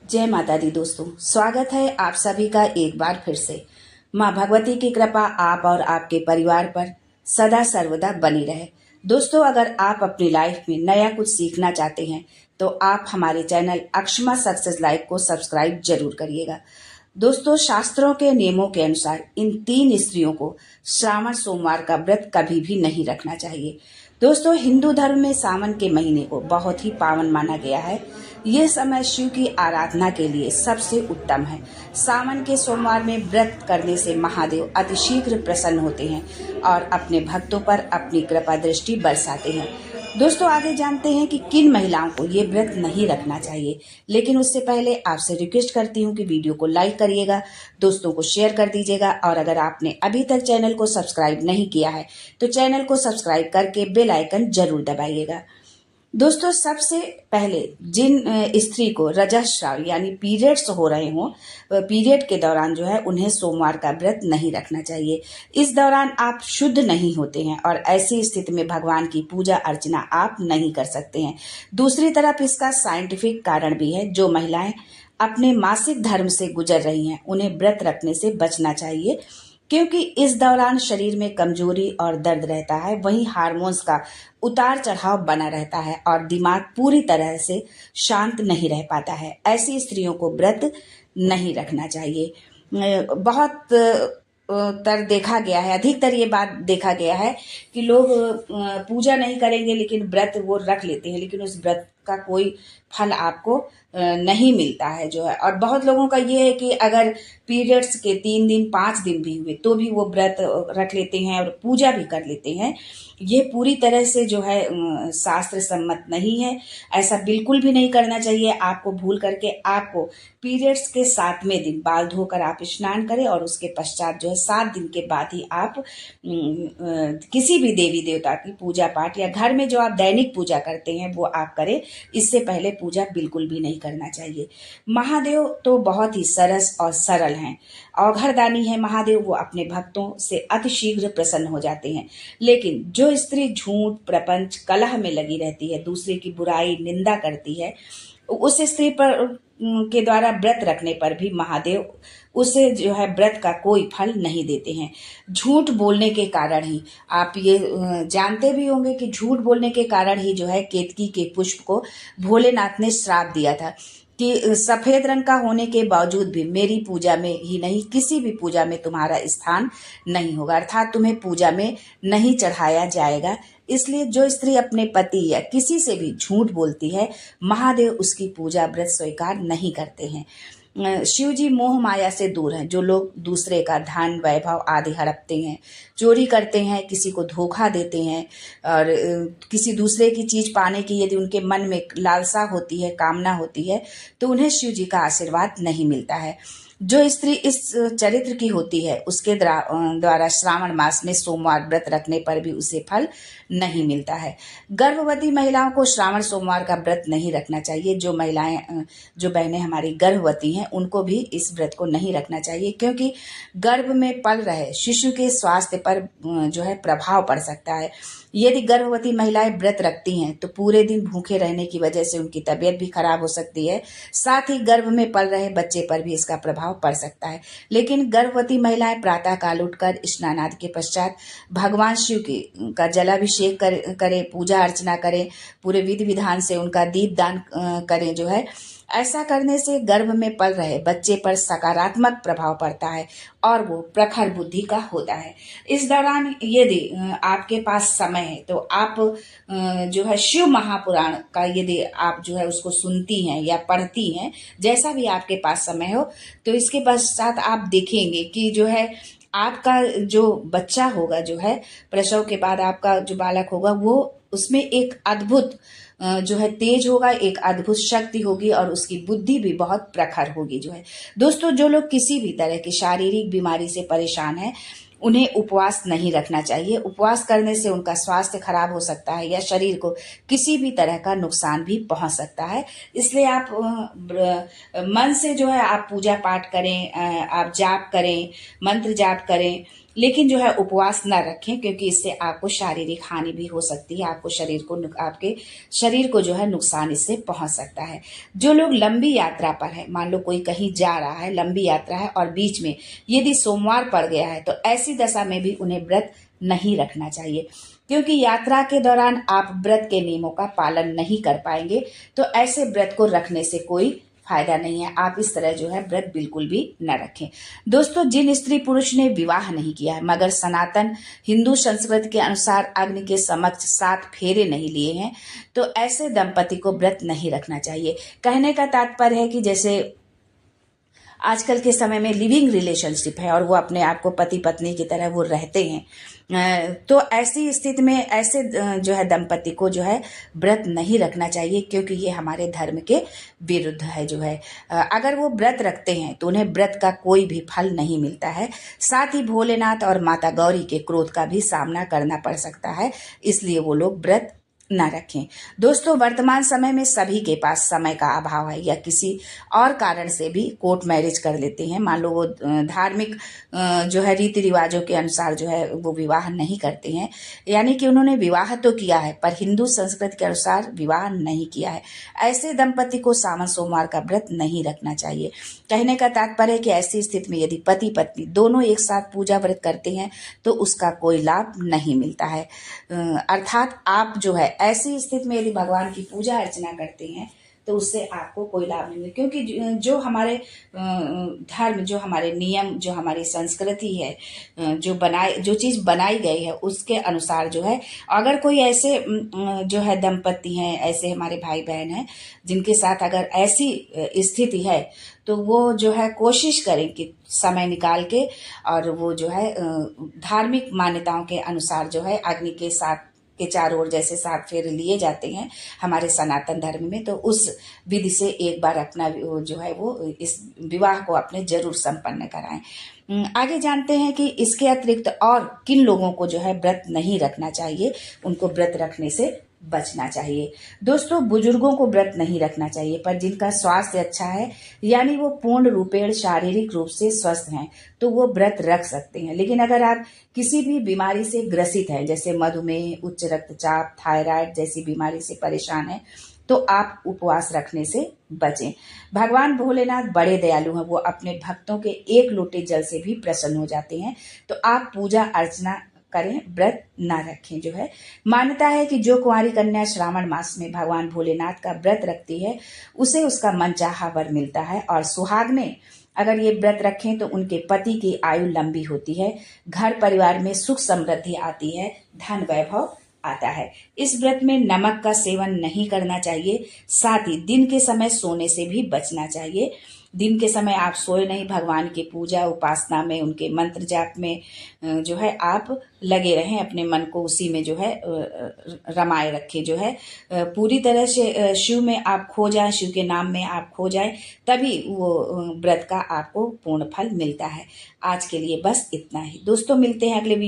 जय माता दी दोस्तों, स्वागत है आप सभी का एक बार फिर से। माँ भगवती की कृपा आप और आपके परिवार पर सदा सर्वदा बनी रहे। दोस्तों, अगर आप अपनी लाइफ में नया कुछ सीखना चाहते हैं तो आप हमारे चैनल अक्षमा सक्सेस लाइफ को सब्सक्राइब जरूर करिएगा। दोस्तों, शास्त्रों के नियमों के अनुसार इन 3 स्त्रियों को श्रावण सोमवार का व्रत कभी भी नहीं रखना चाहिए। दोस्तों, हिंदू धर्म में सावन के महीने को बहुत ही पावन माना गया है। ये समय शिव की आराधना के लिए सबसे उत्तम है। सावन के सोमवार में व्रत करने से महादेव अतिशीघ्र प्रसन्न होते हैं और अपने भक्तों पर अपनी कृपा दृष्टि बरसाते हैं। दोस्तों, आगे जानते हैं कि किन महिलाओं को ये व्रत नहीं रखना चाहिए, लेकिन उससे पहले आपसे रिक्वेस्ट करती हूँ कि वीडियो को लाइक करिएगा, दोस्तों को शेयर कर दीजिएगा और अगर आपने अभी तक चैनल को सब्सक्राइब नहीं किया है तो चैनल को सब्सक्राइब करके बेल आइकन जरूर दबाइएगा। दोस्तों, सबसे पहले जिन स्त्री को रजस्राव यानी पीरियड्स हो रहे हों, पीरियड के दौरान जो है उन्हें सोमवार का व्रत नहीं रखना चाहिए। इस दौरान आप शुद्ध नहीं होते हैं और ऐसी स्थिति में भगवान की पूजा अर्चना आप नहीं कर सकते हैं। दूसरी तरफ इसका साइंटिफिक कारण भी है। जो महिलाएं अपने मासिक धर्म से गुजर रही हैं उन्हें व्रत रखने से बचना चाहिए, क्योंकि इस दौरान शरीर में कमजोरी और दर्द रहता है। वहीं हार्मोन्स का उतार चढ़ाव बना रहता है और दिमाग पूरी तरह से शांत नहीं रह पाता है। ऐसी स्त्रियों को व्रत नहीं रखना चाहिए। बहुत तर देखा गया है, अधिकतर ये बात देखा गया है कि लोग पूजा नहीं करेंगे लेकिन व्रत वो रख लेते हैं, लेकिन उस व्रत का कोई फल आपको नहीं मिलता है जो है। और बहुत लोगों का ये है कि अगर पीरियड्स के 3 दिन 5 दिन भी हुए तो भी वो व्रत रख लेते हैं और पूजा भी कर लेते हैं। ये पूरी तरह से जो है शास्त्र सम्मत नहीं है। ऐसा बिल्कुल भी नहीं करना चाहिए। आपको भूल करके आपको पीरियड्स के 7वें दिन बाल धोकर आप स्नान करें और उसके पश्चात जो है 7 दिन के बाद ही आप किसी भी देवी देवता की पूजा पाठ या घर में जो आप दैनिक पूजा करते हैं वो आप करें। इससे पहले पूजा बिल्कुल भी नहीं करना चाहिए। महादेव तो बहुत ही सरस और सरल हैं, औघरदानी है महादेव। वो अपने भक्तों से अतिशीघ्र प्रसन्न हो जाते हैं। लेकिन जो स्त्री झूठ, प्रपंच, कलह में लगी रहती है, दूसरे की बुराई, निंदा करती है, उस स्त्री पर के द्वारा व्रत रखने पर भी महादेव उसे जो है व्रत का कोई फल नहीं देते हैं। झूठ बोलने के कारण ही, आप ये जानते भी होंगे कि झूठ बोलने के कारण ही जो है केतकी के पुष्प को भोलेनाथ ने श्राप दिया था कि सफेद रंग का होने के बावजूद भी मेरी पूजा में ही नहीं किसी भी पूजा में तुम्हारा स्थान नहीं होगा, अर्थात तुम्हें पूजा में नहीं चढ़ाया जाएगा। इसलिए जो स्त्री अपने पति या किसी से भी झूठ बोलती है, महादेव उसकी पूजा व्रत स्वीकार नहीं करते हैं। शिव जी मोह माया से दूर हैं। जो लोग दूसरे का धन, वैभव आदि हड़पते हैं, चोरी करते हैं, किसी को धोखा देते हैं और किसी दूसरे की चीज पाने की यदि उनके मन में लालसा होती है, कामना होती है, तो उन्हें शिव जी का आशीर्वाद नहीं मिलता है। जो स्त्री इस चरित्र की होती है उसके द्वारा श्रावण मास में सोमवार व्रत रखने पर भी उसे फल नहीं मिलता है। गर्भवती महिलाओं को श्रावण सोमवार का व्रत नहीं रखना चाहिए। जो महिलाएं, जो बहनें हमारी गर्भवती हैं, उनको भी इस व्रत को नहीं रखना चाहिए, क्योंकि गर्भ में पल रहे शिशु के स्वास्थ्य पर जो है प्रभाव पड़ सकता है। यदि गर्भवती महिलाएं व्रत रखती हैं तो पूरे दिन भूखे रहने की वजह से उनकी तबीयत भी खराब हो सकती है, साथ ही गर्भ में पल रहे बच्चे पर भी इसका प्रभाव पड़ सकता है। लेकिन गर्भवती महिलाएं प्रातः काल उठकर स्नान आदि के पश्चात भगवान शिव की का जलाभिषेक करें, पूजा अर्चना करें, पूरे विधि विधान से उनका दीपदान करें जो है। ऐसा करने से गर्भ में पल रहे बच्चे पर सकारात्मक प्रभाव पड़ता है और वो प्रखर बुद्धि का होता है। इस दौरान यदि आपके पास समय है तो आप जो है शिव महापुराण का यदि आप जो है उसको सुनती हैं या पढ़ती हैं, जैसा भी आपके पास समय हो, तो इसके पश्चात आप देखेंगे कि जो है आपका जो बच्चा होगा, जो है प्रसव के बाद आपका जो बालक होगा, वो उसमें एक अद्भुत जो है तेज होगा, एक अद्भुत शक्ति होगी और उसकी बुद्धि भी बहुत प्रखर होगी जो है। दोस्तों, जो लोग किसी भी तरह की शारीरिक बीमारी से परेशान हैं, उन्हें उपवास नहीं रखना चाहिए। उपवास करने से उनका स्वास्थ्य खराब हो सकता है या शरीर को किसी भी तरह का नुकसान भी पहुंच सकता है। इसलिए आप मन से जो है आप पूजा पाठ करें, आप जाप करें, मंत्र जाप करें लेकिन जो है उपवास न रखें, क्योंकि इससे आपको शारीरिक हानि भी हो सकती है, आपके शरीर को जो है नुकसान इससे पहुंच सकता है। जो लोग लंबी यात्रा पर है, मान लो कोई कहीं जा रहा है, लंबी यात्रा है और बीच में यदि सोमवार पड़ गया है, तो ऐसी दशा में भी उन्हें व्रत नहीं रखना चाहिए, क्योंकि यात्रा के दौरान आप व्रत के नियमों का पालन नहीं कर पाएंगे। तो ऐसे व्रत को रखने से कोई फायदा नहीं है। आप इस तरह जो है व्रत बिल्कुल भी न रखें। दोस्तों, जिन स्त्री पुरुष ने विवाह नहीं किया है मगर सनातन हिंदू संस्कृति के अनुसार अग्नि के समक्ष 7 फेरे नहीं लिए हैं, तो ऐसे दंपति को व्रत नहीं रखना चाहिए। कहने का तात्पर्य है कि जैसे आजकल के समय में लिविंग रिलेशनशिप है और वो अपने आप को पति पत्नी की तरह वो रहते हैं, तो ऐसी स्थिति में ऐसे जो है दंपति को जो है व्रत नहीं रखना चाहिए, क्योंकि ये हमारे धर्म के विरुद्ध है। जो है अगर वो व्रत रखते हैं तो उन्हें व्रत का कोई भी फल नहीं मिलता है, साथ ही भोलेनाथ और माता गौरी के क्रोध का भी सामना करना पड़ सकता है, इसलिए वो लोग व्रत न रखें। दोस्तों, वर्तमान समय में सभी के पास समय का अभाव है या किसी और कारण से भी कोर्ट मैरिज कर लेते हैं। मान लो वो धार्मिक जो है रीति रिवाजों के अनुसार जो है वो विवाह नहीं करते हैं, यानी कि उन्होंने विवाह तो किया है पर हिंदू संस्कृति के अनुसार विवाह नहीं किया है। ऐसे दंपति को सावन सोमवार का व्रत नहीं रखना चाहिए। कहने का तात्पर्य है कि ऐसी स्थिति में यदि पति पत्नी दोनों एक साथ पूजा व्रत करते हैं तो उसका कोई लाभ नहीं मिलता है। अर्थात आप जो है ऐसी स्थिति में यदि भगवान की पूजा अर्चना करते हैं तो उससे आपको कोई लाभ नहीं मिले, क्योंकि जो हमारे धर्म, जो हमारे नियम, जो हमारी संस्कृति है, जो चीज़ बनाई गई है उसके अनुसार जो है, अगर कोई ऐसे जो है दंपति हैं, ऐसे हमारे भाई बहन हैं जिनके साथ अगर ऐसी स्थिति है, तो वो जो है कोशिश करें कि समय निकाल के और वो जो है धार्मिक मान्यताओं के अनुसार जो है अग्नि के साथ के चारों ओर जैसे 7 फेरे लिए जाते हैं हमारे सनातन धर्म में, तो उस विधि से एक बार अपना जो है वो इस विवाह को अपने जरूर संपन्न कराएं। आगे जानते हैं कि इसके अतिरिक्त और किन लोगों को जो है व्रत नहीं रखना चाहिए, उनको व्रत रखने से बचना चाहिए। दोस्तों, बुजुर्गों को व्रत नहीं रखना चाहिए, पर जिनका स्वास्थ्य अच्छा है यानी वो पूर्ण रूपेण शारीरिक रूप से स्वस्थ हैं तो वो व्रत रख सकते हैं। लेकिन अगर आप किसी भी बीमारी से ग्रसित हैं, जैसे मधुमेह, उच्च रक्तचाप, थायराइड जैसी बीमारी से परेशान हैं, तो आप उपवास रखने से बचें। भगवान भोलेनाथ बड़े दयालु हैं, वो अपने भक्तों के 1 लोटे जल से भी प्रसन्न हो जाते हैं, तो आप पूजा अर्चना करें, व्रत ना रखें। जो है मान्यता है कि जो कुंवारी कन्या श्रावण मास में भगवान भोलेनाथ का व्रत रखती है उसे उसका मनचाहा वर मिलता है, और सुहागनें अगर ये व्रत रखें तो उनके पति की आयु लंबी होती है, घर परिवार में सुख समृद्धि आती है, धन वैभव आता है। इस व्रत में नमक का सेवन नहीं करना चाहिए, साथ ही दिन के समय सोने से भी बचना चाहिए। दिन के समय आप सोए नहीं, भगवान की पूजा उपासना में, उनके मंत्र जाप में जो है आप लगे रहें, अपने मन को उसी में जो है रमाए रखें। जो है पूरी तरह से शिव में आप खो जाएं, शिव के नाम में आप खो जाएं, तभी वो व्रत का आपको पूर्ण फल मिलता है। आज के लिए बस इतना ही दोस्तों, मिलते हैं अगले वीडियो।